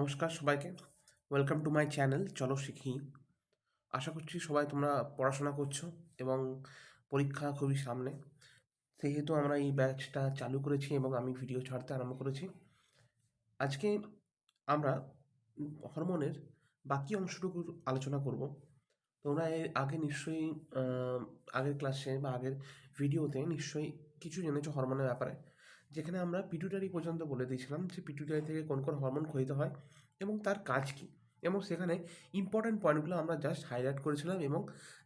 নমস্কার সবাইকে। Welcome to my channel চলো শিখি। আশা করছি সবাই তোমরা পড়াশোনা করছো এবং পরীক্ষা খুবই সামনে। সেহেতু আমরা এই ব্যাচটা চালু করেছি এবং আমি ভিডিও ছাড়তে আরম্ভ করেছি। আজকে আমরা হরমোনের বাকি অংশটুকু আলোচনা করব। তোমরা এর আগে নিশ্চয়ই আগের ক্লাসে বা আগের ভিডিওতে নিশ্চয়ই কিছু জেনেছো হরমোনের ব্যাপারে, যেখানে আমরা পিটুইটারি পর্যন্ত বলে দিয়েছিলাম যে পিটুইটারি থেকে কোন কোন হরমোন ক্ষয়িত হয় এবং তার কাজ কী, এবং সেখানে ইম্পর্ট্যান্ট পয়েন্টগুলো আমরা জাস্ট হাইলাইট করেছিলাম এবং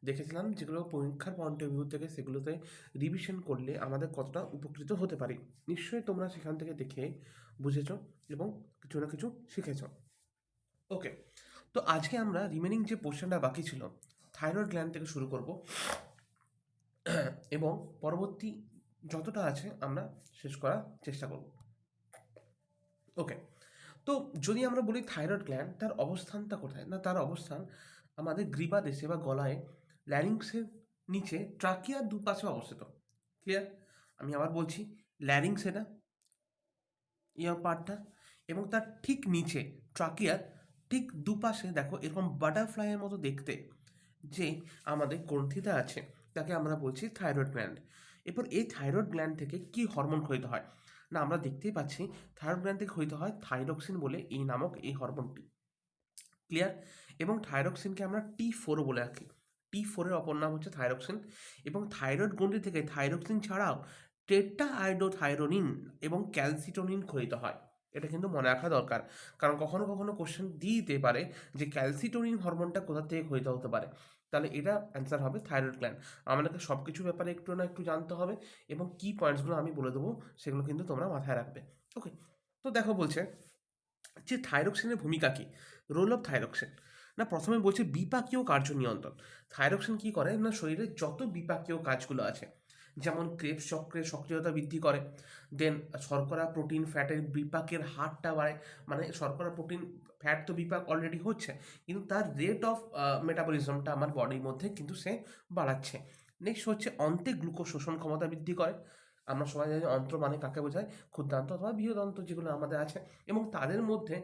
দেখেছিলাম যেগুলো পরীক্ষার পয়েন্ট অফ ভিউ থেকে সেগুলোতে রিভিশন করলে আমাদের কতটা উপকৃত হতে পারি। নিশ্চয়ই তোমরা সেখান থেকে দেখে বুঝেছো এবং কিছু না কিছু শিখেছো। ওকে, তো আজকে আমরা রিমেনিং যে পোর্শনটা বাকি ছিল থাইরয়েড গ্ল্যান্ড থেকে শুরু করব এবং পরবর্তী যতটা আছে আমরা শেষ করার চেষ্টা করব। ওকে, তো যদি আমরা বলি থাইরয়েড গ্ল্যান্ড তার অবস্থানটা কোথায়, না তার অবস্থান আমাদের গ্রীবা দেশে বা গলায় ল্যারিংসের নিচে ট্রাকিয়ার দুপাশে অবস্থিত। ক্লিয়ার? আমি আবার বলছি, ল্যারিংস এটা ইয়ার পার্টটা, এবং তার ঠিক নিচে ট্রাকিয়ার ঠিক দুপাশে দেখো এরকম বাটারফ্লাইয়ের মতো দেখতে যে আমাদের গ্রন্থিটা আছে তাকে আমরা বলছি থাইরয়েড গ্ল্যান্ড। এরপর এই থাইরয়েড গ্ল্যান্ড থেকে কি হরমোন ক্ষয়িত হয়, না আমরা দেখতেই পাচ্ছি থাইরয়েড গ্ল্যান্ড থেকে ক্ষয়িত হয় থাইরক্সিন বলে এই নামক এই হরমোনটি। ক্লিয়ার? এবং থাইরক্সিনকে আমরা T4 বলে রাখি। T4-এর অপর নাম হচ্ছে থাইরক্সিন, এবং থাইরয়েড গ্রন্থি থেকে থাইরক্সিন ছাড়াও টেট্রা আয়োডোথাইরোনিন এবং ক্যালসিটোনিন ক্ষয়িত হয়। এটা কিন্তু মনে রাখা দরকার, কারণ কখনো কখনো কোশ্চেন দিয়ে দিতে পারে যে ক্যালসিটোনিন হরমোনটা কোথা থেকে ক্ষয়িত হতে পারে। তাহলে এটা অ্যান্সার হবে থাইরয়েড গ্ল্যান্ড। আমাদেরকে সব কিছু ব্যাপারে একটু না একটু জানতে হবে এবং কি পয়েন্টসগুলো আমি বলে দেবো সেগুলো কিন্তু তোমরা মাথায় রাখবে। ওকে, তো দেখো বলছে যে থাইরক্সিনের ভূমিকা কী, রোল অফ থাইরক্সিন। না প্রথমে বলছে বিপাকীয় কার্য নিয়ন্ত্রণ। থাইরক্সিন কী করে, না শরীরের যত বিপাকীয় কাজগুলো আছে, যেমন ক্রেবস চক্রের সক্রিয়তা বৃদ্ধি করে, দেন শর্করা প্রোটিন ফ্যাটের বিপাকের হারটা বাড়ায়। মানে শর্করা প্রোটিন ফ্যাট তো বিপাক অলরেডি হচ্ছে, কিন্তু তার রেট অফ মেটাবলিজমটা আমার বডির মধ্যে কিন্তু সে বাড়াচ্ছে। নেক্সট হচ্ছে অন্তে গ্লুকোজ শোষণ ক্ষমতা বৃদ্ধি করে। আমরা সবাই জানি অন্ত্র মানে কাকে বোঝায়, ক্ষুদ্রান্ত অথবা বৃহদন্ত যেগুলো আমাদের আছে, এবং তাদের মধ্যে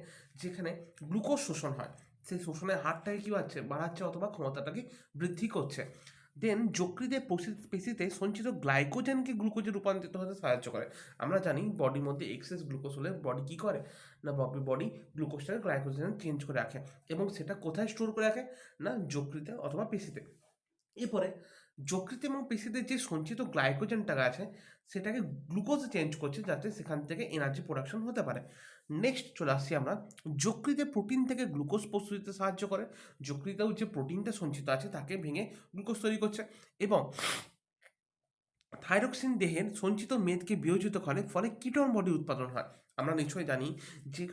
যেখানে গ্লুকোজ শোষণ হয় সেই শোষণের হারটাকে কী বাড়ছে, বাড়াচ্ছে অথবা ক্ষমতাটাকে বৃদ্ধি করছে। দেন যকৃতের পেশিতে সঞ্চিত গ্লাইকোজেনকে গ্লুকোজে রূপান্তরিত হতে সাহায্য করে। আমরা জানি বডির মধ্যে এক্সেস গ্লুকোজ হলে বডি কী করে, না বডি গ্লুকোজটাকে গ্লাইকোজেন চেঞ্জ করে রাখে এবং সেটা কোথায় স্টোর করে রাখে, না যকৃতে অথবা পেশিতে। এরপরে যকৃত এবং পেশিতে যে সঞ্চিত গ্লাইকোজেনটা আছে সেটাকে গ্লুকোজে চেঞ্জ করছে যাতে সেখান থেকে এনার্জি প্রোডাকশন হতে পারে। নেক্সট চলে আসছি আমরা, যকৃতে প্রোটিন থেকে গ্লুকোজ প্রস্তুতিতে সাহায্য করে। যকৃতেও যে প্রোটিনটা সঞ্চিত আছে তাকে ভেঙে গ্লুকোজ তৈরি করছে। এবং থাইরক্সিন দেহের সঞ্চিত মেদকে বিয়োজিত করে, ফলে কিটোন বডি উৎপাদন হয়। আমরা নিশ্চয়ই জানি যে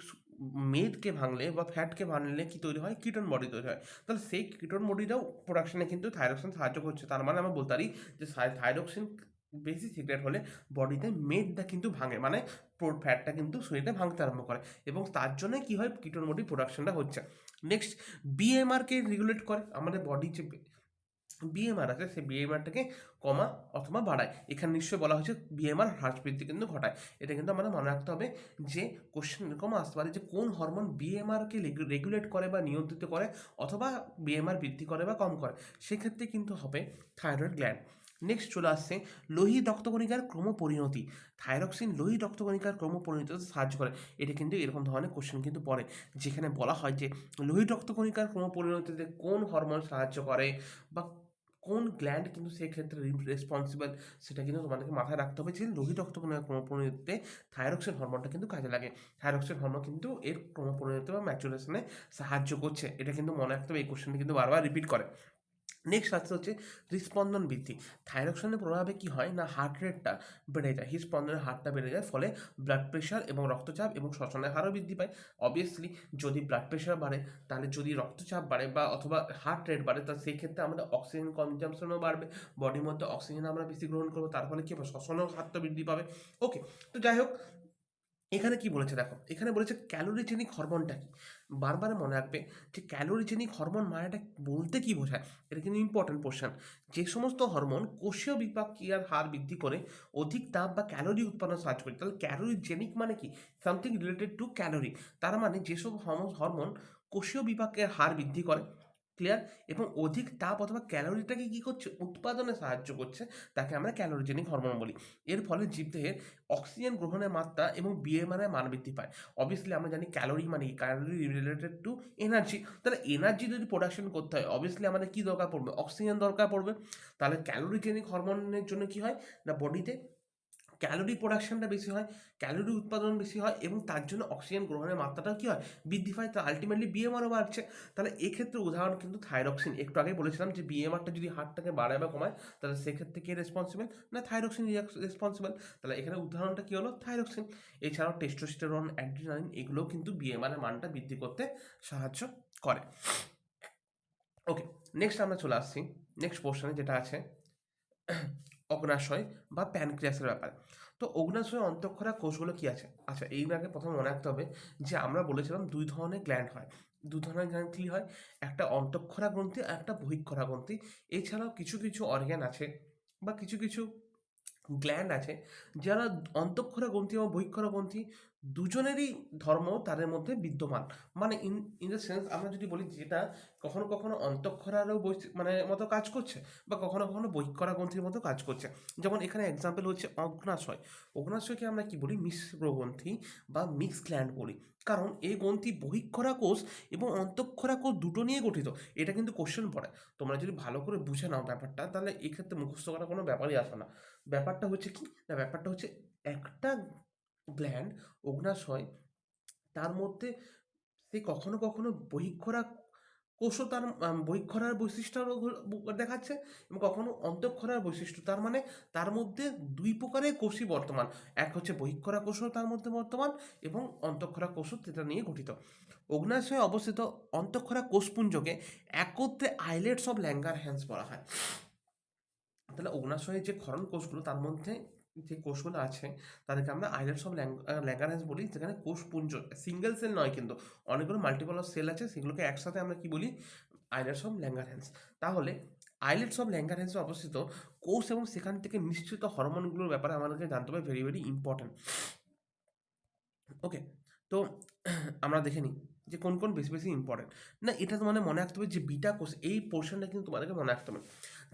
মেদকে ভাঙলে বা ফ্যাটকে ভাঙলে কি তৈরি হয়, কিটোন বডি তৈরি হয়। তাহলে সেই কিটোন বডিটাও প্রোডাকশনে কিন্তু থাইরক্সিন সাহায্য করছে। তার মানে আমরা বলতে পারি যে থাইরক্সিন বেশি সিক্রেট হলে বডিতে মেদটা কিন্তু ভাঙে, মানে ফ্যাটটা কিন্তু শরীরে ভাঙতে আরম্ভ করে, এবং তার জন্য কি হয়, কিটোন বডি প্রোডাকশনটা হচ্ছে। নেক্সট বিএমআরকে রেগুলেট করে। আমাদের বডির যে বিএমআর আছে সেই বিএমআরটাকে কমা অথবা বাড়ায়। এখানে নিশ্চয়ই বলা হয়েছে বিএমআর হ্রাস বৃদ্ধি কিন্তু ঘটায়। এটা কিন্তু আমাদের মনে রাখতে হবে যে কোশ্চেন এরকম আসতে পারে যে কোন হরমোন বিএমআরকে রেগুলেট করে বা নিয়ন্ত্রিত করে অথবা বিএমআর বৃদ্ধি করে বা কম করে। সেক্ষেত্রে কিন্তু হবে থাইরয়েড গ্ল্যান্ড। নেক্সট চলে আসছে লোহিত রক্তকণিকার ক্রমপরিণতি। থাইরক্সিন লোহিত রক্তকণিকার ক্রমপরিণতিতে সাহায্য করে। এটা কিন্তু এরকম ধরনের কোশ্চেন কিন্তু পড়ে, যেখানে বলা হয় যে লোহিত রক্তকণিকার ক্রমপরিণতিতে কোন হরমোন সাহায্য করে বা কোন গ্ল্যান্ড কিন্তু সেক্ষেত্রে রেসপন্সিবল, সেটা কিন্তু তোমাদেরকে মাথায় রাখতে হবে যে লোহিত রক্তকণিকার ক্রমপরিণতিতে থাইরক্সিন হরমোনটা কিন্তু কাজে লাগে। থাইরক্সিন হরমোন কিন্তু এর ক্রমপরিণতি বা ম্যাচুরেশনে সাহায্য করছে। এটা কিন্তু মনে রাখতে হবে, এই কোশ্চেনটা কিন্তু বারবার রিপিট করে। নেক্সট আসছে হচ্ছে হৃদস্পন্দন বৃদ্ধি। থাইরক্সিনের প্রভাবে কি হয়, না হার্ট রেটটা বেড়ে যায়, হৃদস্পন্দনের হারটা বেড়ে যায়, ফলে ব্লাড প্রেশার এবং রক্তচাপ এবং শ্বসনের হারও বৃদ্ধি পায়। অবভিয়াসলি যদি ব্লাড প্রেশার বাড়ে, তাহলে যদি রক্তচাপ বাড়ে বা অথবা হার্ট রেট বাড়ে, তাহলে সেই ক্ষেত্রে আমাদের অক্সিজেন কনজাম্পশনও বাড়বে, বডির মধ্যে অক্সিজেন আমরা বেশি গ্রহণ করবো, তার ফলে কী হবে, শ্বসনের হারটা বৃদ্ধি পাবে। ওকে, তো যাই হোক, এখানে কি বলেছে দেখো, এখানে বলেছে ক্যালোরিজেনিক হরমোনটা কি। বারবার মনে রাখবে যে ক্যালোরিজেনিক হরমোন মানেটা বলতে কি বোঝায়, এটা কিন্তু ইম্পর্টেন্ট কোশ্চেন। যে সমস্ত হরমোন কোষীয় বিপাকীয়ার হার বৃদ্ধি করে অধিক তাপ বা ক্যালোরি উৎপাদনে সাহায্য করে, তাহলে ক্যালোরিজেনিক মানে কি, সামথিং রিলেটেড টু ক্যালোরি। তার মানে যেসব হরমোন কোষীয় বিপাকের হার বৃদ্ধি করে, ক্লিয়ার, এবং অধিক তাপ অথবা ক্যালোরিটাকে কি করছে, উৎপাদনে সাহায্য করছে, তাকে আমরা ক্যালোরিজেনিক হরমোন বলি। এর ফলে জীবদেহের অক্সিজেন গ্রহণের মাত্রা এবং বিএমআর এর মান বৃদ্ধি পায়। অবভিয়াসলি আমরা জানি ক্যালোরি মানে কি, ক্যালোরি রিলেটেড টু এনার্জি। তাহলে এনার্জি যদি প্রোডাকশন করতে হয় অবভিয়াসলি আমাদের কি দরকার পড়বে, অক্সিজেন দরকার পড়বে। তাহলে ক্যালোরিজেনিক হরমোনের জন্য কি হয় না, বডিতে ক্যালোরি প্রোডাকশনটা বেশি হয়, ক্যালোরি উৎপাদন বেশি হয়, এবং তার জন্য অক্সিজেন গ্রহণের মাত্রাটাও কী হয়, বৃদ্ধি পায়। তো আলটিমেটলি বিএমআরও বাড়ছে। তাহলে এক্ষেত্রে উদাহরণ কিন্তু থাইরক্সিন। একটু আগে বলেছিলাম যে বিএমআরটা যদি হারটাকে বাড়ায় বা কমায়, তাহলে সেক্ষেত্রে কে রেসপন্সিবল না, থাইরক্সিন রেসপন্সিবল। তাহলে এখানে উদাহরণটা কী হলো, থাইরক্সিন। এছাড়াও টেস্টোস্টেরন, অ্যাড্রিনালিন, এগুলোও কিন্তু বিএমআর এর মানটা বৃদ্ধি করতে সাহায্য করে। ওকে, নেক্সট আমরা চলে আসছি নেক্সট পোর্শনে, যেটা আছে অগ্নাশয় বা প্যানক্রিয়াসের ব্যাপারে। তো অগ্নাশয় অন্তঃক্ষরা কোষগুলো কি আছে, আচ্ছা এই আগে প্রথমে মনে রাখতে হবে যে আমরা বলেছিলাম দুই ধরনের গ্ল্যান্ড হয়। দু ধরনের গ্ল্যান্ড কী হয়, একটা অন্তঃক্ষরা গ্রন্থি আর একটা বহিঃক্ষরা গ্রন্থি। এছাড়াও কিছু কিছু অর্গ্যান আছে বা কিছু কিছু গ্ল্যান্ড আছে যারা অন্তঃক্ষরা গ্রন্থি এবং বহিঃক্ষরা গ্রন্থি দুজনেরই ধর্ম তাদের মধ্যে বিদ্যমান। মানে ইন ইন দ্য সেন্স আমরা যদি বলি যেটা কখনো কখনো অন্তঃক্ষরারও মানে মতো কাজ করছে, বা কখনো কখনো বহিঃক্ষরা গ্রন্থির মতো কাজ করছে। যেমন এখানে এক্সাম্পল হচ্ছে অগ্নাশয়। অগ্নাশয়কে আমরা কি বলি, মিশ্র গ্রন্থি বা মিক্স গ্ল্যান্ড বলি। কারণ এই গ্রন্থি বহিঃক্ষরা কোষ এবং অন্তঃক্ষরা কোষ দুটো নিয়ে গঠিত। এটা কিন্তু কোশ্চেন পড়ে, তোমরা যদি ভালো করে বুঝে নাও ব্যাপারটা, তাহলে এক্ষেত্রে মুখস্থ করার কোনো ব্যাপারই আসে না। ব্যাপারটা হচ্ছে কি না, ব্যাপারটা হচ্ছে একটা গ্ল্যান্ড অগ্নাশয়, তার মধ্যে সে কখনো কখনো বহিঃক্ষরা কোষও তার বহিঃক্ষরার বৈশিষ্ট্য দেখাচ্ছে, এবং কখনো অন্তঃক্ষরার বৈশিষ্ট্য। তার মানে তার মধ্যে দুই প্রকারের কোষই বর্তমান, এক হচ্ছে বহিঃক্ষরা কোষও তার মধ্যে বর্তমান, এবং অন্তঃক্ষরা কোষও সেটা নিয়ে গঠিত। অগ্নাশয়ে অবস্থিত অন্তঃক্ষরা কোষপুঞ্জকে একত্রে আইলেটস অফ ল্যাঙ্গারহ্যান্স বলা হয়। তাহলে অগ্নাশয়ের যে ক্ষরণ কোষগুলো, তার মধ্যে যে কোষগুলো আছে তাদেরকে আমরা আইলেটস অফ ল্যাঙ্গারহ্যান্স বলি, যেখানে কোষপুঞ্জ সিঙ্গেল সেল নয় কিন্তু অনেকগুলো মাল্টিপল অফ সেল আছে, সেগুলোকে একসাথে আমরা কি বলি, আইলেটস অফ ল্যাঙ্গারহ্যান্স। তাহলে আইলেটস অফ ল্যাঙ্গারহ্যান্সে অবস্থিত কোষ এবং সেখান থেকে নিশ্চিত হরমোনগুলোর ব্যাপারে আমাদেরকে জানতে হবে, ভেরি ভেরি ইম্পর্ট্যান্ট। ওকে, তো আমরা দেখে নিই যে কোন কোন বেশি বেশি ইম্পর্টেন্ট। না এটা তো মানে মনে রাখতে হবে যে বিটা কোষ, এই পোর্শনটা কিন্তু তোমাদেরকে মনে রাখতে হবে।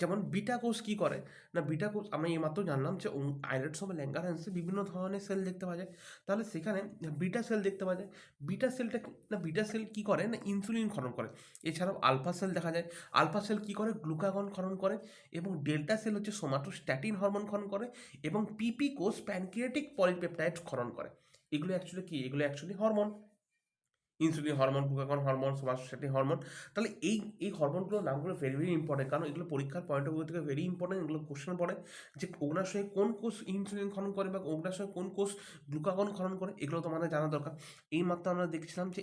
যেমন বিটা কোষ কী করে না, বিটা কোষ আমরা এইমাত্র জানলাম যে আইলেটস অফ ল্যাঙ্গারহ্যান্সে বিভিন্ন ধরনের সেল দেখতে পাওয়া যায়। তাহলে সেখানে বিটা সেল দেখতে পাওয়া যায়। বিটা সেলটা না, বিটা সেল কী করে না, ইনসুলিন ক্ষরণ করে। এছাড়াও আলফা সেল দেখা যায়। আলফা সেল কী করে, গ্লুকাগন ক্ষরণ করে। এবং ডেল্টা সেল হচ্ছে সোমাটোস্ট্যাটিন হরমোন ক্ষরণ করে। এবং পিপি কোষ প্যানক্রিয়াটিক পলিপেপটাইড ক্ষরণ করে। এগুলো অ্যাকচুয়ালি কি, এগুলো actually hormone, insulin hormone, glucagon hormone, somatostatin hormone. তাহলে এই হরমোনগুলোর নামগুলো ভেরি ভেরি ইম্পর্টেন্ট, কারণ এগুলো পরীক্ষার পয়েন্ট অফ ভিউ থেকে ভেরি ইম্পর্টেন্ট। এগুলো কোশ্চেন পড়ে যে অগ্নাশয়ে কোন কোষ ইনসুলিন ক্ষরণ করে বা অগ্নাশয়ে কোন কোষ গ্লুকাগন ক্ষরণ করে, এগুলো তোমাদের জানা দরকার। এইমাত্র আমরা দেখছিলাম যে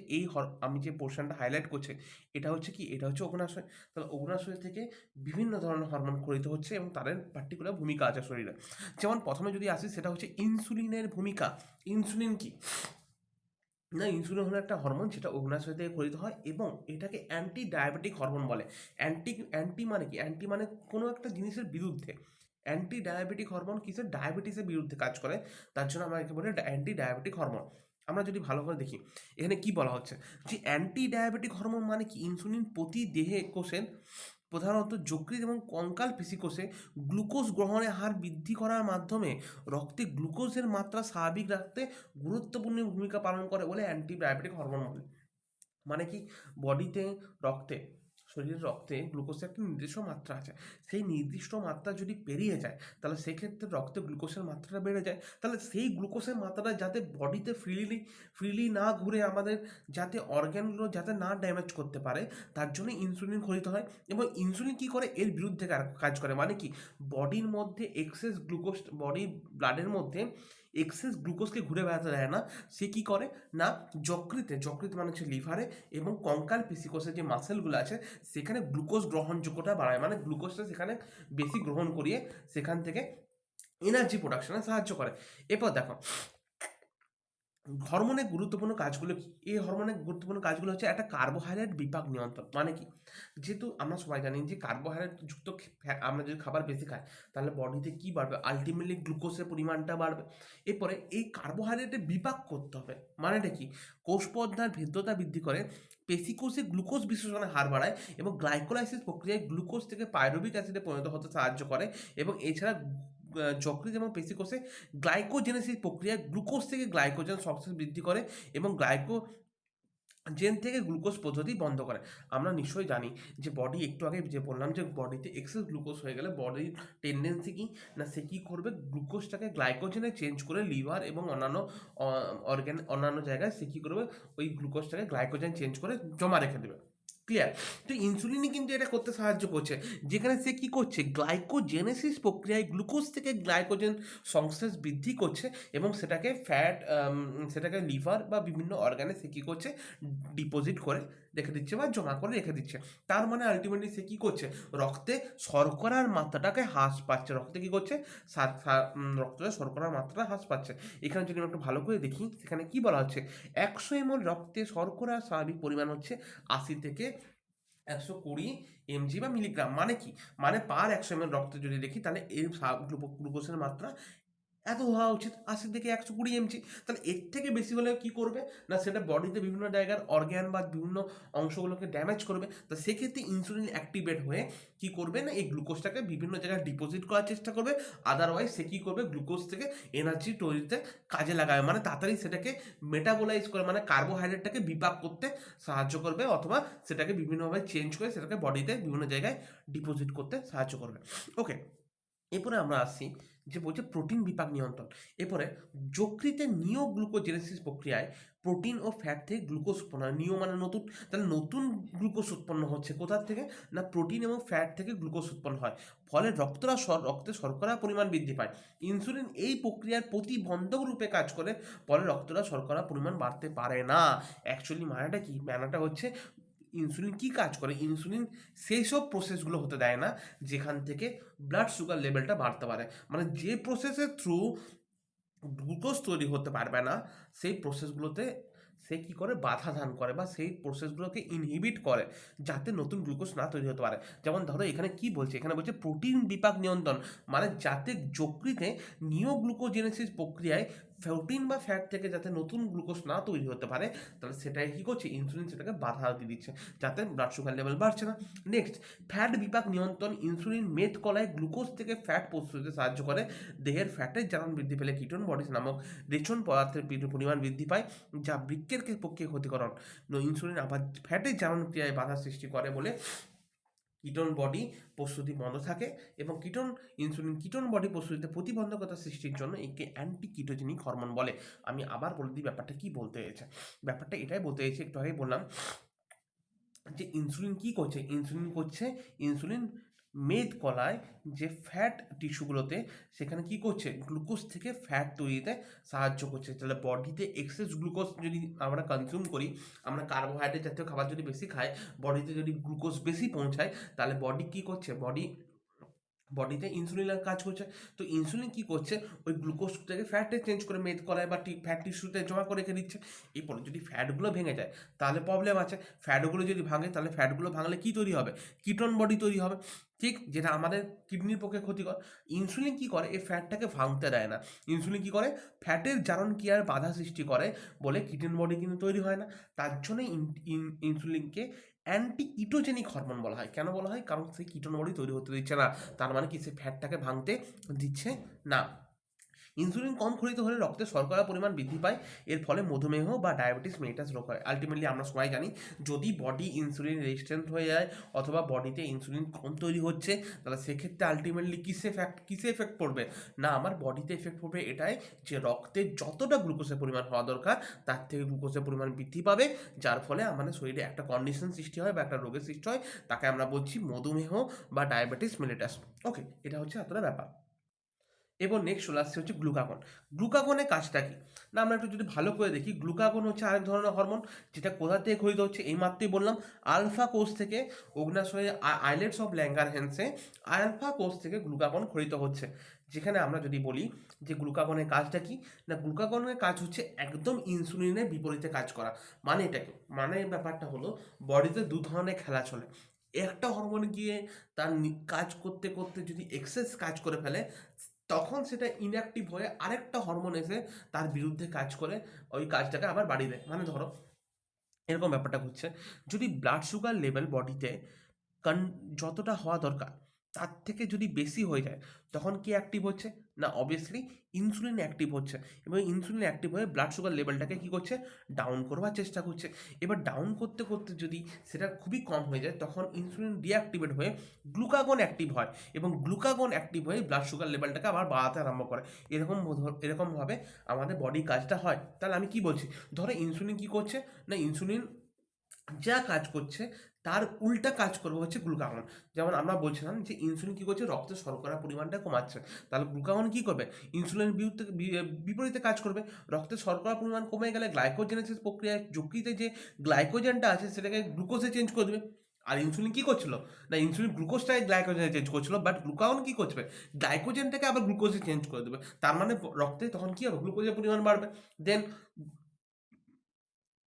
আমি যে পোর্শনটা হাইলাইট করছি এটা হচ্ছে কি, এটা হচ্ছে অগ্নাশয়। তাহলে অগ্নাশয় থেকে বিভিন্ন ধরনের হরমোন ক্ষরিত হচ্ছে এবং তাদের পার্টিকুলার ভূমিকা আছে শরীরে। যেমন প্রথমে যদি আসি সেটা হচ্ছে ইনসুলিনের ভূমিকা। ইনসুলিন কি না, ইনসুলিন হলো একটা হরমোন যেটা অগ্নাশয় থেকে ক্ষরিত হয়, এবং এটাকে অ্যান্টি ডায়াবেটিক হরমোন বলে। অ্যান্টি মানে কি, অ্যান্টি মানে কোনো একটা জিনিসের বিরুদ্ধে। অ্যান্টি ডায়াবেটিক হরমোন কিসের, ডায়াবেটিসের বিরুদ্ধে কাজ করে, তার জন্য আমরা একে বলি অ্যান্টি ডায়াবেটিক হরমোন। আমরা যদি ভালো করে দেখি এখানে কি বলা হচ্ছে, যে অ্যান্টি ডায়াবেটিক হরমোন মানে কি, ইনসুলিন প্রতি দেহে কোষের প্রধানত যকৃৎ এবং কঙ্কাল পেশিকোষে গ্লুকোজ গ্রহণের হার বৃদ্ধি করার মাধ্যমে রক্তে গ্লুকোজের মাত্রা স্বাভাবিক রাখতে গুরুত্বপূর্ণ ভূমিকা পালন করে বলে অ্যান্টি ডায়াবেটিক হরমোন বলে। মানে কি, বডিতে, রক্তে, শরীরের রক্তে গ্লুকোজের একটা নির্দিষ্ট মাত্রা আছে। সেই নির্দিষ্ট মাত্রা যদি পেরিয়ে যায়, তাহলে সেক্ষেত্রে রক্তে গ্লুকোজের মাত্রাটা বেড়ে যায়। তাহলে সেই গ্লুকোজের মাত্রাটা যাতে বডিতে ফ্রিলি না ঘুরে আমাদের যাতে অর্গ্যানগুলো যাতে না ড্যামেজ করতে পারে, তার জন্য ইনসুলিন ক্ষরিত হয়। এবং ইনসুলিন কী করে, এর বিরুদ্ধে কাজ করে। মানে কি, বডির মধ্যে এক্সেস গ্লুকোজ, বডির ব্লাডের মধ্যে এক্সেস গ্লুকোজকে ঘুরে বেড়াতে দেয় না। সে কী করে না, যকৃৎ মানে হচ্ছে লিভারে এবং কঙ্কাল পেশিকোষের যে মাসেলগুলো আছে সেখানে গ্লুকোজ গ্রহণযোগ্যতা বাড়ায়। মানে গ্লুকোজটা সেখানে বেশি গ্রহণ করিয়ে সেখান থেকে এনার্জি প্রোডাকশনে সাহায্য করে। এরপর দেখো হরমোনের গুরুত্বপূর্ণ কাজগুলো কি? এই হরমোনের গুরুত্বপূর্ণ কাজগুলো হচ্ছে একটা কার্বোহাইড্রেট বিপাক নিয়ন্ত্রণ। মানে কি? যেহেতু আমরা সবাই জানি যে কার্বোহাইড্রেট যুক্ত আমরা যদি খাবার বেশি খাই, তাহলে বডিতে কি বাড়বে? আল্টিমেটলি গ্লুকোজের পরিমাণটা বাড়বে। এরপরে এই কার্বোহাইড্রেটের বিপাক করতে হবে। মানেটা কি? কোষ পর্দার ভেদ্যতা বৃদ্ধি করে, পেশিকোষে গ্লুকোজ বিশোষণের হার বাড়ায় এবং গ্লাইকোলাইসিস প্রক্রিয়ায় গ্লুকোজ থেকে পাইরুভিক অ্যাসিডে পরিণত হতে সাহায্য করে এবং এছাড়া যকৃৎ এবং পেশিকোষে গ্লাইকোজেনেসিস প্রক্রিয়ায় গ্লুকোজ থেকে গ্লাইকোজেন সংশ্লেষ বৃদ্ধি করে এবং গ্লাইকোজেন থেকে গ্লুকোজ পদ্ধতি বন্ধ করে। আমরা নিশ্চয়ই জানি যে বডি, একটু আগে যে বললাম যে বডিতে এক্সেস গ্লুকোজ হয়ে গেলে বডির টেন্ডেন্সি কি না, সে কী করবে, গ্লুকোজটাকে গ্লাইকোজেনে চেঞ্জ করে লিভার এবং অন্যান্য অন্যান্য জায়গায় সে কী করবে, ওই গ্লুকোজটাকে গ্লাইকোজেন চেঞ্জ করে জমা রেখে দেবে। ক্লিয়ার? তো ইনসুলিনই কিন্তু এটা করতে সাহায্য করছে, যেখানে সে কি করছে, গ্লাইকোজেনেসিস প্রক্রিয়ায় গ্লুকোজ থেকে গ্লাইকোজেন সংশ্লেষ বৃদ্ধি করছে এবং সেটাকে সেটাকে লিভার বা বিভিন্ন অর্গানে সে কী করছে, ডিপোজিট করে রেখে দিচ্ছে বা জমা করে রেখে দিচ্ছে। তার মানে আলটিমেটলি সে কী করছে, রক্তে শর্করার মাত্রাটাকে হ্রাস পাচ্ছে। রক্তে কী করছে, রক্তে শর্করার মাত্রাটা হ্রাস পাচ্ছে। এখানে যদি আমরা একটু ভালো করে দেখি, সেখানে কি বলা হচ্ছে, 100 ml রক্তে শর্করার স্বাভাবিক পরিমাণ হচ্ছে 80 থেকে 120 mg বা মিলিগ্রাম। মানে কি? মানে পার 100 ml রক্তে যদি দেখি, তাহলে এর গ্লুকোজের মাত্রা এত হওয়া উচিত, 80 থেকে 120 mg। তাহলে এর থেকে বেশি হলে কি করবে, না সেটা বডিতে বিভিন্ন জায়গার অর্গ্যান বা বিভিন্ন অংশগুলোকে ড্যামেজ করবে। তো সেক্ষেত্রে ইনসুলিন অ্যাক্টিভেট হয়ে কি করবে, না এই গ্লুকোজটাকে বিভিন্ন জায়গায় ডিপোজিট করার চেষ্টা করবে। আদারওয়াইজ সে কী করবে, গ্লুকোজ থেকে এনার্জি তৈরিতে কাজে লাগাবে, মানে তাড়াতাড়ি সেটাকে মেটাবোলাইজ করে, মানে কার্বোহাইড্রেটটাকে বিপাক করতে সাহায্য করবে, অথবা সেটাকে বিভিন্নভাবে চেঞ্জ করে সেটাকে বডিতে বিভিন্ন জায়গায় ডিপোজিট করতে সাহায্য করবে। ওকে, এরপরে আমরা আসছি যে বলছে প্রোটিন বিপাক নিয়ন্ত্রণ। এরপরে যকৃতে নিওগ্লুকোজেনেসিস প্রক্রিয়ায় প্রোটিন ও ফ্যাট থেকে গ্লুকোজ উৎপন্ন হয়। নিও মানে নতুন, তাহলে নতুন গ্লুকোজ উৎপন্ন হচ্ছে কোথার থেকে, না প্রোটিন এবং ফ্যাট থেকে গ্লুকোজ উৎপন্ন হয়। ফলে রক্তে শর্করার পরিমাণ বৃদ্ধি পায়। ইনসুলিন এই প্রক্রিয়ার প্রতিবন্ধক রূপে কাজ করে, ফলে শর্করার পরিমাণ বাড়তে পারে না। অ্যাকচুয়ালি মানেটা কি, মানেটা হচ্ছে ইনসুলিন কি কাজ করে, ইনসুলিন সেই সব প্রসেসগুলো হতে দেয় না যেখান থেকে ব্লাড সুগার লেভেলটা বাড়তে পারে। মানে যে প্রসেসের থ্রু গ্লুকোজ তৈরি হতে পারবে না, সেই প্রসেসগুলোতে সে কী করে, বাধা দান করে বা সেই প্রসেসগুলোকে ইনহিবিট করে, যাতে নতুন গ্লুকোজ না তৈরি হতে পারে। যেমন ধরো এখানে কি বলছে, এখানে বলছে প্রোটিন বিপাক নিয়ন্ত্রণ, মানে যাতে যকৃতে নিওগ্লুকোজেনেসিস প্রক্রিয়ায় প্রোটিন বা ফ্যাট থেকে যাতে নতুন গ্লুকোজ না তৈরি হতে পারে, তাহলে সেটাই কী করছে, ইনসুলিন সেটাকে বাধা দিয়ে দিচ্ছে, যাতে ব্লাড সুগার লেভেল বাড়ছে না। নেক্সট, ফ্যাট বিপাক নিয়ন্ত্রণ। ইনসুলিন মেদ কলায় গ্লুকোজ থেকে ফ্যাট প্রস্তুতিতে সাহায্য করে। দেহের ফ্যাটের জারণ বৃদ্ধি পেলে কিটোন বডিজ নামক রেচন পদার্থের পরিমাণ বৃদ্ধি পায়, যা বৃক্কের পক্ষে ক্ষতিকরণ। ইনসুলিন আবার ফ্যাটের জারণ ক্রিয়ায় বাধা সৃষ্টি করে বলে কিটোন বডি প্রস্তুতি বন্ধ থাকে এবং কিটোন বডি প্রস্তুতিতে প্রতিবন্ধকতা সৃষ্টির জন্য একে অ্যান্টি কিটোজেনিক হরমোন বলে। আমি আবার বলে দিই ব্যাপারটা কি বলতে চাইছে। ব্যাপারটা এটাই বলতে চাইছি, একটু আগেই বললাম যে ইনসুলিন কি করছে, ইনসুলিন মেদ কলায় যে ফ্যাট টিস্যুগুলোতে, সেখানে কি করছে, গ্লুকোজ থেকে ফ্যাট তৈরিতে সাহায্য করছে। তাহলে বডিতে এক্সেস গ্লুকোজ যদি আমরা কনজিউম করি, আমরা কার্বোহাইড্রেট জাতীয় খাবার যদি বেশি খাই, বডিতে যদি গ্লুকোজ বেশি পৌঁছায়, তাহলে বডি কি করছে, বডিতে ইনসুলিনের কাজ করছে। তো ইনসুলিন কি করছে, ওই গ্লুকোজটাকে ফ্যাটে চেঞ্জ করে মেদ কলায় বা ফ্যাট টিস্যুতে জমা করে রেখে দিচ্ছে। এরপরে যদি ফ্যাটগুলো ভেঙে যায়, তাহলে প্রবলেম আছে। ফ্যাটগুলো যদি ভাঙে, তাহলে ফ্যাটগুলো ভাঙলে কি তৈরি হবে, কিটোন বডি তৈরি হবে, ঠিক, যেটা আমাদের কিডনির পক্ষে ক্ষতিকর। ইনসুলিন কি করে, এই ফ্যাটটাকে ভাঙতে দেয় না। ইনসুলিন কি করে, ফ্যাটের জারণ ক্রিয়ার বাধা সৃষ্টি করে বলে কিটোন বডি কিন্তু তৈরি হয় না। তার জন্য ইনসুলিনকে অ্যান্টি কিটোজেনিক হরমোন বলা হয়। কেন বলা হয়, কারণ সেই কিটোন বডি তৈরি হতে দিচ্ছে না, তার মানে কি, সে ফ্যাটটাকে ভাঙতে দিচ্ছে না। ইনসুলিন কম ক্ষরিত হলে রক্তে শর্করার পরিমাণ বৃদ্ধি পায়, এর ফলে মধুমেহ বা ডায়াবেটিস মেলিটাস রোগ হয়। আলটিমেটলি আমরা সবাই জানি, যদি বডি ইনসুলিন রেজিস্ট্যান্ট হয়ে যায় অথবা বডিতে ইনসুলিন কম তৈরি হচ্ছে, তাহলে সেক্ষেত্রে আলটিমেটলি কিসে এফেক্ট পড়বে, না আমার বডিতে এফেক্ট পড়বে এটাই, যে রক্তে যতটা গ্লুকোজের পরিমাণ হওয়া দরকার তার থেকে গ্লুকোজের পরিমাণ বৃদ্ধি পাবে, যার ফলে আমাদের শরীরে একটা কন্ডিশন সৃষ্টি হয় বা একটা রোগের সৃষ্টি হয়, তাকে আমরা বলছি মধুমেহ বা ডায়াবেটিস মেলিটাস। ওকে, এটা হচ্ছে এতটা ব্যাপার। এবং নেক্সট চলে আসছে হচ্ছে গ্লুকাগন। গ্লুকাগনের কাজটা কি? না আমরা একটু যদি ভালো করে দেখি, গ্লুকাগন হচ্ছে আরেক ধরনের হরমোন, যেটা কোথা থেকে ক্ষরিত হচ্ছে এই মাত্রই বললাম, আলফা কোষ থেকে। অগ্ন্যাশয়ে আইলেটস অফ ল্যাঙ্গারহ্যান্সে আলফা কোষ থেকে গ্লুকাগন ক্ষরিত হচ্ছে। যেখানে আমরা যদি বলি যে গ্লুকাগনের কাজটা কি, না গ্লুকাগনের কাজ হচ্ছে একদম ইনসুলিনের বিপরীতে কাজ করা। মানে এটা কি? মানে ব্যাপারটা হলো বডিতে দু ধরনের খেলা চলে। একটা হরমোন গিয়ে তার কাজ করতে করতে যদি এক্সেস কাজ করে ফেলে, তখন সেটা ইনঅ্যাক্টিভ হয়ে আরেকটা হরমোন এসে তার বিরুদ্ধে কাজ করে ওই কাজটাকে আবার বাড়িয়ে দেয়। মানে ধরো এরকম ব্যাপারটা হচ্ছে, যদি ব্লাড সুগার লেভেল বডিতে কান যতটা হওয়া দরকার তার থেকে যদি বেশি হয়ে যায়, তখন কি অ্যাক্টিভ হচ্ছে? না অবভিয়াসলি ইনসুলিন অ্যাক্টিভ হচ্ছে, এবং ইনসুলিন অ্যাক্টিভ হয়ে ব্লাড সুগার লেভেলটাকে কী করছে? ডাউন করবার চেষ্টা করছে। এবার ডাউন করতে করতে যদি সেটা খুবই কম হয়ে যায়, তখন ইনসুলিন ডিঅ্যাক্টিভেট হয়ে গ্লুকাগন অ্যাক্টিভ হয়, এবং গ্লুকাগন অ্যাক্টিভ হয়ে ব্লাড সুগার লেভেলটাকে আবার বাড়াতে আরম্ভ করে। এরকমভাবে আমাদের বডি কাজটা হয়। তাহলে আমি কি বলছি, ধরো ইনসুলিন কি করছে? না ইনসুলিন যা কাজ করছে তার উল্টা কাজ করবে হচ্ছে গ্লুকাগন। যেমন আমরা বলছিলাম যে ইনসুলিন কী করছে? রক্তে শর্করার পরিমাণটা কমাচ্ছে। তাহলে গ্লুকাগন কী করবে? ইনসুলিনের বিপরীতে কাজ করবে। রক্তে শর্করার পরিমাণ কমে গেলে গ্লাইকোজেনেসিস প্রক্রিয়ায় যকৃতে যে গ্লাইকোজেনটা আছে সেটাকে গ্লুকোজে চেঞ্জ করে দেবে। আর ইনসুলিন কী করছিল? না ইনসুলিন গ্লুকোজটাকে গ্লাইকোজেনে চেঞ্জ করছিল, বাট গ্লুকাগন কী করবে? গ্লাইকোজেনটাকে আবার গ্লুকোজে চেঞ্জ করে দেবে। তার মানে রক্তে তখন কী হবে? গ্লুকোজের পরিমাণ বাড়বে। দেন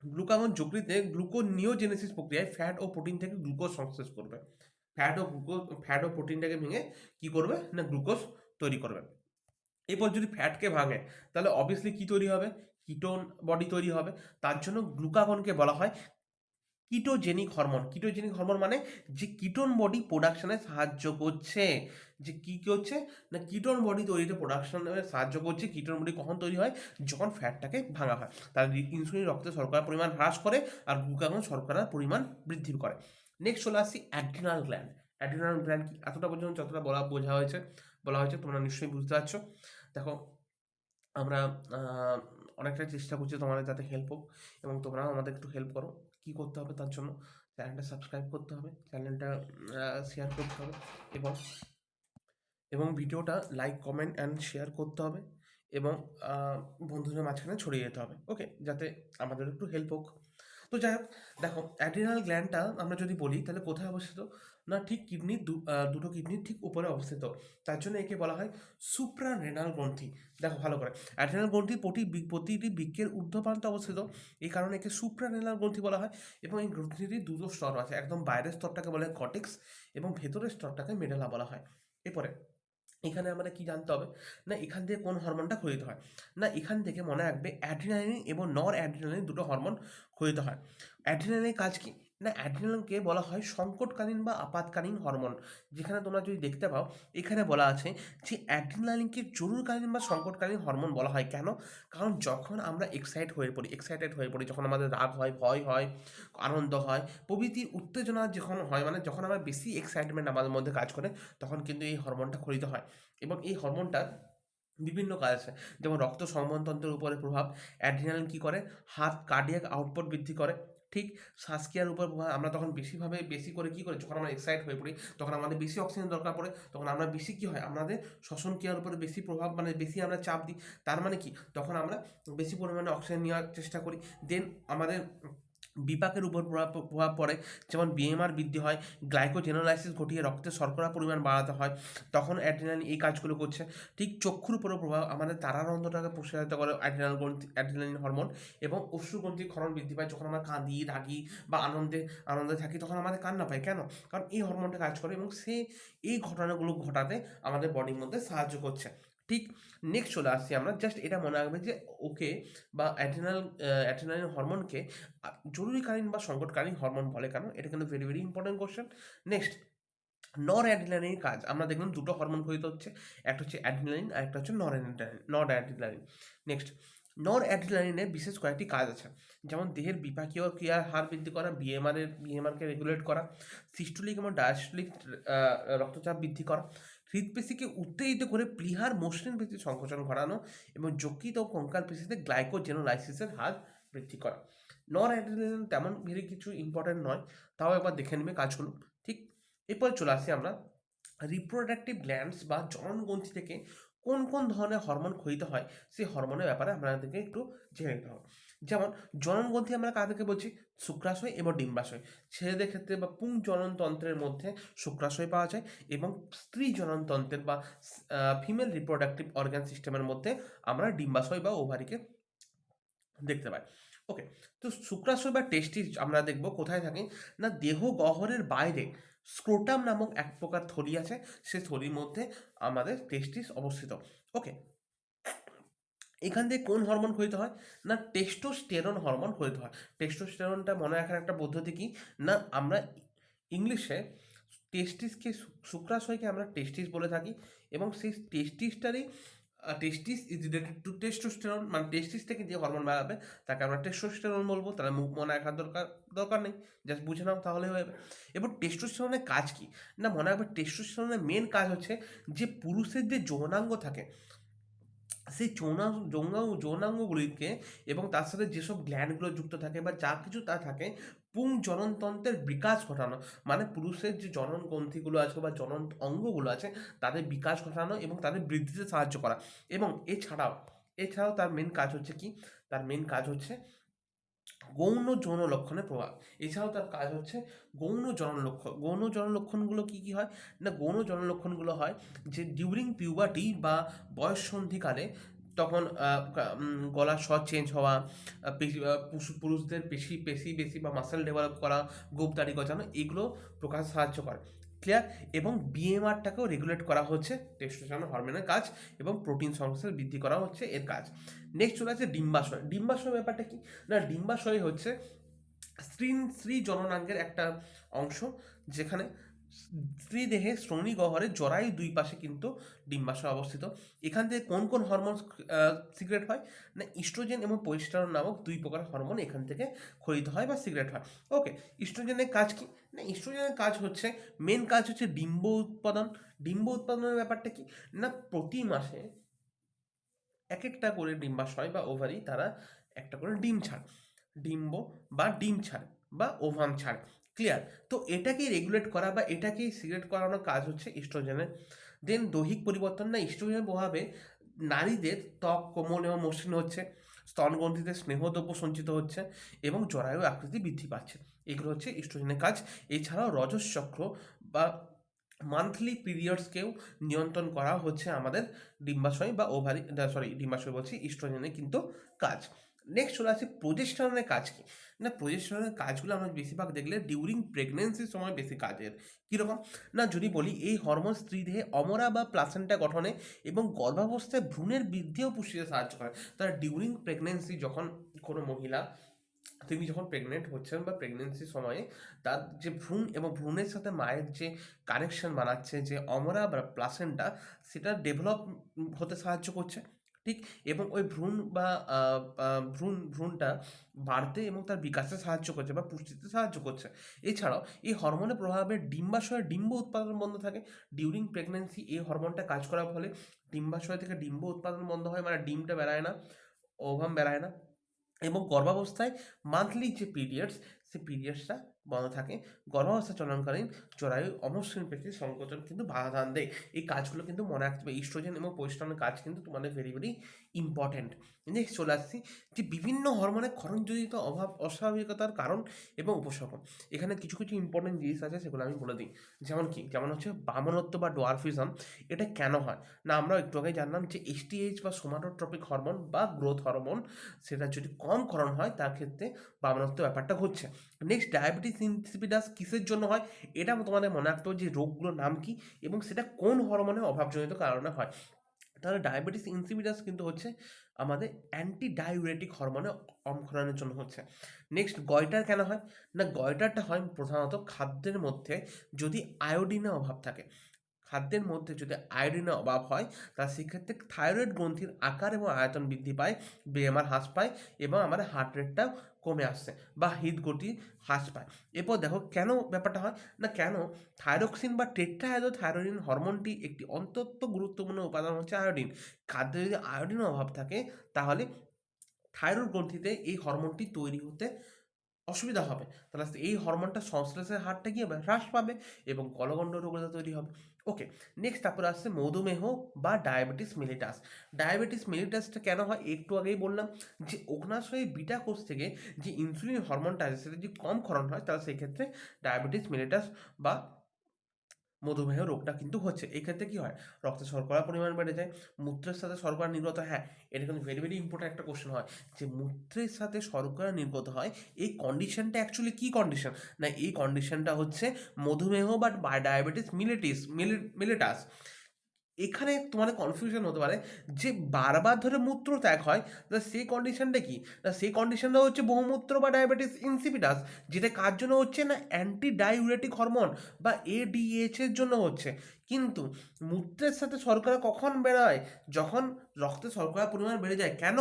গ্লুকাগন যকৃতে গ্লুকোনিওজেনেসিস প্রক্রিয়ায় ফ্যাট ও প্রোটিন থেকে গ্লুকোজ সংশ্লেষ করবে। ফ্যাট ও প্রোটিনটাকে ভেঙে কি করবে? না গ্লুকোজ তৈরি করবে। এরপর যদি ফ্যাটকে ভাঙে, তাহলে অবভিয়াসলি কি তৈরি হবে? কিটোন বডি তৈরি হবে। তার জন্য গ্লুকাগনকে বলা হয় কিটোজেনিক হরমোন। কিটোজেনিক হরমোন মানে যে কিটোন বডি প্রোডাকশনে সাহায্য করছে। যে কি হচ্ছে? না কিটোন বডি তৈরিতে প্রোডাকশনে সাহায্য করছে। কিটোন বডি কখন তৈরি হয়? যখন ফ্যাটটাকে ভাঙা হয়। তাহলে ইনসুলিন রক্তে শর্করার পরিমাণ হ্রাস করে, আর গ্লুকাগন শর্করার পরিমাণ বৃদ্ধি করে। নেক্সট চলে আসছি অ্যাড্রিনাল গ্ল্যান্ড। অ্যাড্রিনাল গ্ল্যান্ড কি? এতটা পর্যন্ত যতটা বলা হয়েছে তোমরা নিশ্চয়ই বুঝতে পারছো। দেখো আমরা অনেকটা চেষ্টা করছি তোমাদের যাতে হেল্প হোক, এবং তোমরাও আমাদের একটু হেল্প করো। কী করতে হবে তার জন্য? চ্যানেলটা সাবস্ক্রাইব করতে হবে, চ্যানেলটা শেয়ার করতে হবে, এবং ভিডিওটা লাইক কমেন্ট অ্যান্ড শেয়ার করতে হবে, এবং বন্ধুদের মাঝখানে ছড়িয়ে যেতে হবে, ওকে, যাতে আমাদের একটু হেল্প হোক। তো যাই হোক, দেখো অ্যাড্রিনাল গ্ল্যান্ডটা আমরা যদি বলি তাহলে কোথায় অবস্থিত? না ঠিক কিডনির দুটো কিডনির ঠিক উপরে অবস্থিত। তার জন্য একে বলা হয় সুপ্রারেনাল গ্রন্থি। দেখো ভালো করে, অ্যাড্রিনাল গ্রন্থি প্রতিটি বৃক্কের ঊর্ধ্বপ্রান্তে অবস্থিত। এই কারণে একে সুপ্রারেনাল গ্রন্থি বলা হয়। এবং এই গ্রন্থিটির দুটো স্তর আছে, একদম বাইরের স্তরটাকে বলা হয় কর্টেক্স, এবং ভেতরের স্তরটাকে মেডেলা বলা হয়। এরপরে এখানে আমাদের কি জানতে হবে? না এখান থেকে কোন হরমোনটা ক্ষরিত হয়? না এখান থেকে মনে রাখবে অ্যাড্রিনালিন এবং নর অ্যাড্রিনালিন দুটো হরমোন ক্ষরিত হয়। অ্যাড্রিনালিনের কাজ কি? না অ্যাড্রিনালিনকে বলা হয় সংকটকালীন বা আপাতকালীন হরমোন। যেখানে তোমরা যদি দেখতে পাও, এখানে বলা আছে যে অ্যাড্রিনালিনকে জরুরকালীন বা সংকটকালীন হরমোন বলা হয়। কেন? কারণ যখন আমরা এক্সাইটেড হয়ে পড়ি, যখন আমাদের রাগ হয়, ভয় হয়, আনন্দ হয়, প্রভৃতি উত্তেজনা যখন হয়, মানে যখন আমরা বেশি এক্সাইটমেন্ট আমাদের মধ্যে কাজ করে, তখন কিন্তু এই হরমোনটা ক্ষরিত হয়। এবং এই হরমোনটার বিভিন্ন কাজ আছে, যেমন রক্ত সংবহনতন্ত্রের উপরে প্রভাব। অ্যাড্রিনালিন কী করে? কার্ডিয়াক আউটপুট বৃদ্ধি করে। ঠিক শ্বাসক্রিয়ার উপর প্রভাব। আমরা তখন বেশি করে কী করি? যখন আমরা এক্সাইট হয়ে পড়ি, তখন আমাদের বেশি অক্সিজেন দরকার পড়ে, তখন আমরা বেশি কী হয়? আমাদের শ্বসন ক্রিয়ার উপরে বেশি প্রভাব, মানে বেশি আমরা চাপ দিই। তার মানে কি? তখন আমরা বেশি পরিমাণে অক্সিজেন নেওয়ার চেষ্টা করি। দেন আমাদের বিপাকের উপর প্রভাব পড়ে, যেমন বিএমআর বৃদ্ধি হয়, গ্লাইকোজেনোলাইসিস ঘটিয়ে রক্তে শর্করা পরিমাণ বাড়াতে হয়, তখন অ্যাড্রিনালিন এই কাজগুলো করছে। ঠিক চক্ষুর উপরও প্রভাব, আমাদের তারারন্ধ্রটাকে প্রসারিত করে অ্যাড্রিনালিন হরমোন, এবং অশ্রুগ্রন্থির ক্ষরণ বৃদ্ধি পায়। যখন আমরা কাঁদি, রাগি বা আনন্দে থাকি, তখন আমাদের কান্না পায়। কেন? কারণ এই হরমোনটা কাজ করে, এবং সে এই ঘটনাগুলো ঘটাতে আমাদের বডির মধ্যে সাহায্য করছে। ঠিক নেক্সট চলে আসছি আমরা, জাস্ট এটা মনে রাখবে যে ওকে বা অ্যাড্রিনালিন হরমোনকে জরুরিকালীন বা সংকটকালীন হরমোন বলে কেন? এটা কিন্তু very very important question. Next, নর অ্যাড্রিনালিনের কাজ। আমরা দেখলাম দুটো হরমোন ক্ষরিত হচ্ছে, একটা হচ্ছে অ্যাড্রিনালিন আর একটা হচ্ছে নর অ্যাড্রিনালিন। নেক্সট, নর অ্যাড্রিনালিনের বিশেষ কয়েকটি কাজ আছে, যেমন দেহের বিপাকীয় ক্রিয়ার হার বৃদ্ধি করা, বিএমআরকে রেগুলেট করা, সিস্টোলিক এবং ডায়াস্টোলিক রক্তচাপ বৃদ্ধি করা, হৃদপেশিকে উত্তেজিত করে প্লীহার মসৃণ পেশির সংকোচন ঘটানো, এবং যকৃত ও কঙ্কাল পেশিতে গ্লাইকোজেনোলাইসিসের হার বৃদ্ধি করা। নর অ্যাড্রিনালিন তেমন ভেরি কিছু ইম্পর্টেন্ট নয়, তাও একবার দেখে নেবে কাজগুলো। ঠিক এরপর চলে আসি আমরা রিপ্রোডাক্টিভ গ্ল্যান্ডস বা জননগ্রন্থি থেকে কোন কোন ধরনের হরমোন ক্ষয়িত হয় সেই হরমোনের ব্যাপারে আপনাদেরকে একটু জেনে নিতে হবে। যেমন জননগ্রন্থি আমরা কাদেরকে বলছি? শুক্রাশয় এবং ডিম্বাশয়। ছেলেদের ক্ষেত্রে বা পুং জননতন্ত্রের মধ্যে শুক্রাশয় পাওয়া যায় এবং স্ত্রী জননতন্ত্রের বা ফিমেল রিপ্রোডাক্টিভ অর্গান সিস্টেমের মধ্যে আমরা ডিম্বাশয় বা ওভারিকে দেখতে পাই। ওকে, তো শুক্রাশয় বা টেস্টিস আমরা দেখব কোথায় থাকে, না দেহ গহ্বরের বাইরে স্ক্রোটাম নামক এক প্রকার থলি আছে, সেই থলির মধ্যে আমাদের টেস্টিস অবস্থিত। ওকে, এখান থেকে কোন হরমোন ক্ষয়িত হয়, না টেস্টোস্টেরন হরমোন ক্ষয়িত হয়। টেস্টোস্টেরনটা মনে রাখার একটা পদ্ধতি কি, না আমরা ইংলিশে টেস্টিসকে শুক্রাশয়কে আমরা টেস্টিস বলে থাকি এবং সেই টেস্টিসটারই টেস্টিস ইজ রিলেটেড টু টেস্টোস্টেরন, মানে টেস্টিস থেকে যে হরমোন বেরাবে তাকে আমরা টেস্টোস্টেরন বলবো। তাহলে মুখ মনে রাখার দরকার নেই, জাস্ট বুঝে নাও তাহলে হয়ে যাবে। এবার টেস্টোস্টেরনের কাজ কি, না মনে রাখবে টেস্টোস্টেরনের মেন কাজ হচ্ছে যে পুরুষের যে যৌনাঙ্গ থাকে সেই যৌনাঙ্গগুলিকে এবং তার সাথে যেসব গ্ল্যান্ডগুলো যুক্ত থাকে বা যা কিছু তা থাকে পুং জননতন্ত্রের বিকাশ ঘটানো, মানে পুরুষের যে জনন গ্রন্থিগুলো আছে বা জনন অঙ্গগুলো আছে তাদের বিকাশ ঘটানো এবং তাদের বৃদ্ধিতে সাহায্য করা। এবং এছাড়াও তার মেন কাজ হচ্ছে কি, তার মেন কাজ হচ্ছে গৌণ যৌন লক্ষণের প্রভাব। এছাড়াও তার কাজ হচ্ছে গৌণ যৌন লক্ষণগুলো কি কি হয়, না গৌণ যৌন লক্ষণগুলো হয় যে ডিউরিং পিউবার্টি বা বয়ঃসন্ধিকালে তখন গলার স্বর চেঞ্জ হওয়া, পুরুষদের পেশি বা মাসেল ডেভেলপ করা, গোঁফদাড়ি গজানো, এগুলো প্রকাশ সাহায্য করে। ক্লিয়ার? এবং বিএমআরটাকেও রেগুলেট করা হচ্ছে টেস্টোস্টেরন হরমোনের কাজ, এবং প্রোটিন সংশ্লেষ বৃদ্ধি করা হচ্ছে এর কাজ। নেক্সট চলে আছে ডিম্বাশয়। ডিম্বাশয় ব্যাপারটা কি, না ডিম্বাশয় হচ্ছে স্ত্রী জননাঙ্গের একটা অংশ, যেখানে স্ত্রী দেহে শ্রোণী গহ্বরের জরায়ু দুই পাশে কিন্তু ডিম্বাশয় অবস্থিত। এখান থেকে কোন কোন হরমোন সিক্রেট হয়, না ইস্ট্রোজেন এবং প্রোজেস্টেরন নামক দুই প্রকার হরমোন এখান থেকে ক্ষরিত হয় বা সিক্রেট হয়। ওকে, ইস্ট্রোজেনের কাজ কি, না ইস্ট্রোজেনের কাজ হচ্ছে মেন কাজ হচ্ছে ডিম্ব উৎপাদন। ডিম্ব উৎপাদনের ব্যাপারটা কি, না প্রতি মাসে এক একটা করে ডিম্বাশয় বা ওভারি তারা একটা করে ডিম ছাড়ে, ডিম্ব বা ডিম ছাড়ে বা ওভাম ছাড়ে। ক্লিয়ার? তো এটাকেই রেগুলেট করা বা এটাকেই সিক্রেট করানোর কাজ হচ্ছে ইস্ট্রোজেনের। দেন দৈহিক পরিবর্তন, না ইস্ট্রোজেনের প্রভাবে নারীদের ত্বক কোমল এবং মসৃণ হচ্ছে, স্তনগ্রন্থিতে স্নেহদ্রব্য সঞ্চিত হচ্ছে এবং জরায়ু আকৃতি বৃদ্ধি পাচ্ছে। এগুলো হচ্ছে ইস্ট্রোজেনের কাজ। এছাড়াও রজস্চক্র বা মান্থলি পিরিয়ডসকেও নিয়ন্ত্রণ করা হচ্ছে আমাদের ডিম্বাশয় বা ওভারি, ডিম্বাশয় বলছি, ইস্ট্রোজেনের কিন্তু কাজ। নেক্সট চলে আসছে প্রোজেস্টেরনের কাজ কি, না প্রোজেস্টেরনের কাজগুলো আমরা বেশিরভাগ দেখলে ডিউরিং প্রেগনেন্সির সময় বেশি কাজের। কীরকম, না যদি বলি এই হরমোন স্ত্রী দেহে অমরা বা প্লাসেন্টা গঠনে এবং গর্ভাবস্থায় ভ্রূণের বৃদ্ধি ও পুষ্টিতে সাহায্য করে। তারা ডিউরিং প্রেগনেন্সি যখন কোনো মহিলা, তিনি যখন প্রেগনেন্ট হচ্ছেন বা প্রেগনেন্সির সময়ে তার যে ভ্রূণ এবং ভ্রূণের সাথে মায়ের যে কানেকশন বানাচ্ছে, যে অমরা বা প্লাসেন্টা, সেটা ডেভেলপ হতে সাহায্য করছে। ঠিক? এবং ওই ভ্রূণ বা ভ্রূণটা বাড়তে এবং তার বিকাশে সাহায্য করছে বা পুষ্টিতে সাহায্য করছে। এছাড়াও এই হরমোনের প্রভাবে ডিম্বাশয়ে ডিম্ব উৎপাদন বন্ধ থাকে। ডিউরিং প্রেগনেন্সি এই হরমোনটা কাজ করার ফলে ডিম্বাশয় থেকে ডিম্ব উৎপাদন বন্ধ হয়, মানে ডিমটা বেরায় না, ওভাম বেরায় না। এবং গর্ভাবস্থায় মান্থলি যে পিরিয়ডস, সেই পিরিয়ডসটা বন্ধ থাকে। গর্ভাবস্থা চলনকালীন জরায়ু অমসৃণ পেশির সংকোচন কিন্তু বাধা দান দেয়। এই কাজগুলো কিন্তু মনে রাখতে হবে, ইস্ট্রোজেন এবং প্রোজেস্টেরনের কাজ কিন্তু তোমাদের ভেরি ভেরি ইম্পর্ট্যান্ট। নেক্সট চলে আসছি যে বিভিন্ন হরমোনের ক্ষরণজনিত অভাব অস্বাভাবিকতার কারণ এবং উপসর্গ। এখানে কিছু কিছু ইম্পর্টেন্ট জিনিস আছে, সেগুলো আমি বলে দিই। যেমন কি, যেমন হচ্ছে বামনত্ব বা ডোয়ার্ফিজম। এটা কেন হয়, না আমরা একটু আগে জানলাম যে এসটিএইচ বা সোমাটোট্রপিক হরমোন বা গ্রোথ হরমোন, সেটা যদি কম ক্ষরণ হয় তার ক্ষেত্রে বামনত্ব ব্যাপারটা ঘটছে। নেক্সট ডায়াবেটিস ইনসিপিডাস কিসের জন্য হয়, এটা তোমাদের মনে রাখতে হবে যে রোগগুলোর নাম কি এবং সেটা কোন হরমোনের অভাবজনিত কারণে হয়। তাহলে ডায়াবেটিস ইনসিপিডাস কিন্তু হচ্ছে আমাদের অ্যান্টি ডায়ুরেটিক হরমোনের অমক্ষরণের জন্য হচ্ছে। নেক্সট গয়টার কেন হয়, না গয়টারটা হয় প্রধানত খাদ্যের মধ্যে যদি আয়োডিনের অভাব থাকে। খাদ্যের মধ্যে যদি আয়োডিনের অভাব হয়, তা সেক্ষেত্রে থাইরয়েড গ্রন্থির আকার এবং আয়তন বৃদ্ধি পায়, বিএমআর হ্রাস পায় এবং আমাদের হার্ট রেটটাও কমে আসছে বা হৃদগতি হ্রাস পায়। এরপর দেখো কেন ব্যাপারটা হয়, না কেন থাইরক্সিন বা টেট্রাহাইড্রোথাইরোইন হরমোনটি একটি অত্যন্ত গুরুত্বপূর্ণ উপাদান হচ্ছে আয়োডিন। খাদ্যে যদি আয়োডিনের অভাব থাকে তাহলে থাইরয়েড গ্রন্থিতে এই হরমোনটি তৈরি হতে অসুবিধা হবে, তাহলে এই হরমোনটা সংশ্লেষের হারটা কি হবে, হ্রাস পাবে এবং গলগণ্ড রোগটা তৈরি হবে। ওকে, নেক্সট তারপরে আসছে মধুমেহ বা ডায়াবেটিস মেলিটাস। ডায়াবেটিস মেলিটাসটা কেন হয়, একটু আগেই বললাম যে অগ্নাশয় বিটা কোষ থেকে যে ইনসুলিন হরমোনটা আছে সেটা যদি কম ক্ষরণ হয় তাহলে সেই ক্ষেত্রে ডায়াবেটিস মেলিটাস বা মধুমেহ রোগটা কিন্তু হচ্ছে। এই ক্ষেত্রে কি হয়, রক্তে শর্করার পরিমাণ বেড়ে যায়, মূত্রের সাথে শর্করা নির্গত হয়। হ্যাঁ, এটা কিন্তু ভেরি ভেরি ইম্পর্টেন্ট একটা কোশ্চেন হয় যে মূত্রের সাথে শর্করা নির্গত হয়, এই কন্ডিশনটা অ্যাকচুয়ালি কি কন্ডিশন, না এই কন্ডিশনটা হচ্ছে মধুমেহ বা ডায়াবেটিস মিলিটাস। এখানে তোমাদের কনফিউশন হতে পারে যে বারবার ধরে মূত্র ত্যাগ হয়, তা সেই কন্ডিশনটা কি, না সেই কন্ডিশনটা হচ্ছে বহুমূত্র বা ডায়াবেটিস ইনসিপিটাস, যেটা কার জন্য হচ্ছে, না অ্যান্টি ডাইউরেটিক হরমোন বা এডিএইচ এর জন্য হচ্ছে। কিন্তু মূত্রের সাথে শর্করা কখন বেরোয়, যখন রক্তে শর্করার পরিমাণ বেড়ে যায়। কেন,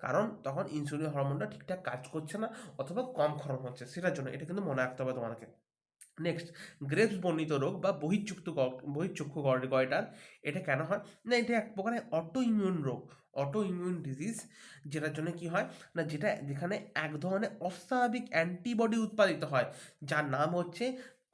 কারণ তখন ইনসুলিন হরমোনটা ঠিকঠাক কাজ করছে না অথবা কম ক্ষরণ হচ্ছে, সেটার জন্য। এটা কিন্তু মনে রাখতে হবে তোমাকে। নেক্সট, গ্রেভস বর্ণিত রোগ বা বহিঃচক্ষু গয়টার, এটা কেন হয়, না এটা এক প্রকারের অটো ইমিউন রোগ, অটো ইমিউন ডিজিজ, যেটার জন্য কি হয়, না যেখানে এক ধরনের অস্বাভাবিক অ্যান্টিবডি উৎপাদিত হয়, যার নাম হচ্ছে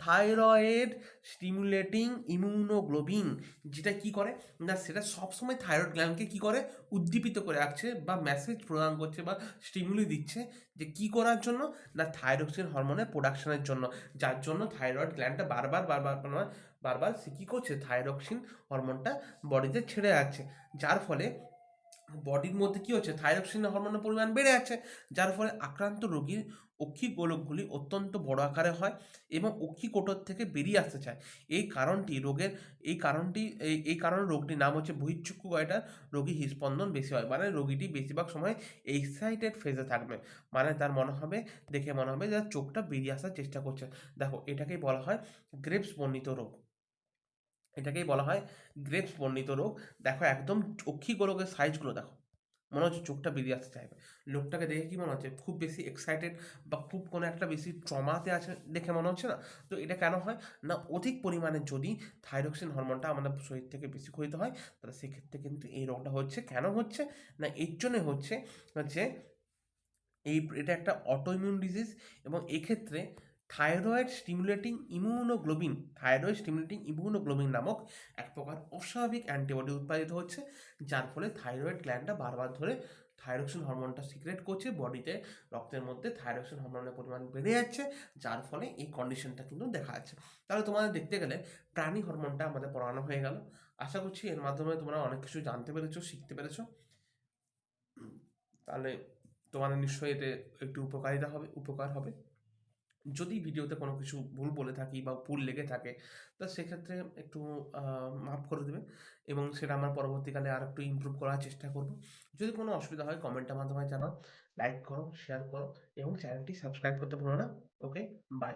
থাইরয়েড স্টিমুলেটিং ইমিউনোগ্লোবিন। যেটা কি করে, না সেটা সবসময় থাইরয়েড গ্ল্যান্ডকে কি করে, উদ্দীপিত করে রাখছে বা মেসেজ প্রদান করছে বা স্টিমুলি দিচ্ছে, যে কি করার জন্য, না থাইরক্সিন হরমোনের প্রোডাকশনের জন্য। যার জন্য থাইরয়েড গ্ল্যান্ডটা বারবার সে কী করছে, থাইরক্সিন হরমোনটা বডিতে ছেড়ে যাচ্ছে, যার ফলে বডির মধ্যে কি হচ্ছে, থাইরক্সিন হরমোনের পরিমাণ বেড়ে যাচ্ছে, যার ফলে আক্রান্ত রোগীর অক্ষিক গোলকগুলি অত্যন্ত বড় আকারে হয় এবং অক্ষিকোটর থেকে বেরিয়ে আসতে চায়। এই কারণটি রোগের এই কারণে রোগটির নাম হচ্ছে বহিঃচক্ষু গয়টার। রোগী হৃদস্পন্দন বেশি হয়, মানে রোগীটি বেশিরভাগ সময় এক্সাইটেড ফেজে থাকবে, মানে তার মনে হবে, দেখে মনে হবে যে তার চোখটা বেরিয়ে আসার চেষ্টা করছে। দেখো এটাকেই বলা হয় গ্রেভস বর্ণিত রোগ, এটাকেই বলা হয় গ্রেভস বর্ণিত রোগ। দেখো একদম অক্ষি গোলকের সাইজগুলো দেখো, মনে হচ্ছে চোখটা বেরিয়ে আসতে চাইবে। লোকটাকে দেখে কি মনে হচ্ছে, খুব বেশি এক্সাইটেড বা খুব কোনো একটা বেশি ট্রমাতে আছে দেখে মনে হচ্ছে না। তো এটা কেন হয়, না অধিক পরিমাণে যদি থাইরক্সিন হরমোনটা আমাদের শরীর থেকে বেশি ক্ষয়িত হয়, তাহলে সেক্ষেত্রে কিন্তু এই রোগটা হচ্ছে। কেন হচ্ছে, না এর জন্যে হচ্ছে যে এটা একটা অটো ইমিউন ডিজিজ এবং এক্ষেত্রে থাইরয়েড স্টিমুলেটিং ইমিউনোগ্লোবিন নামক এক প্রকার অস্বাভাবিক অ্যান্টিবডি উৎপাদিত হচ্ছে, যার ফলে থাইরয়েড গ্ল্যান্ডটা বারবার ধরে থাইরক্সিন হরমোনটা সিক্রেট করছে বডিতে, রক্তের মধ্যে থাইরক্সিন হরমোনের পরিমাণ বেড়ে যাচ্ছে, যার ফলে এই কন্ডিশনটা কিন্তু দেখা যাচ্ছে। তাহলে তোমাদের দেখতে গেলে প্রাণী হরমোনটা আমাদের পড়ানো হয়ে গেল। আশা করছি এর মাধ্যমে তোমরা অনেক কিছু জানতে পেরেছো, শিখতে পেরেছো। তাহলে তোমাদের নিশ্চয়ই এতে একটু উপকার হবে। যদি ভিডিওতে কোনো কিছু ভুল বলে থাকি বা ভুল লেগে থাকে, তো সেক্ষেত্রে একটু মাফ করে দেবে এবং সেটা আমার পরবর্তীকালে আর একটু ইমপ্রুভ করার চেষ্টা করব। যদি কোনো অসুবিধা হয় কমেন্টের মাধ্যমে জানাও, লাইক করো, শেয়ার করো এবং চ্যানেলটি সাবস্ক্রাইব করতে ভুলো না। ওকে, বাই।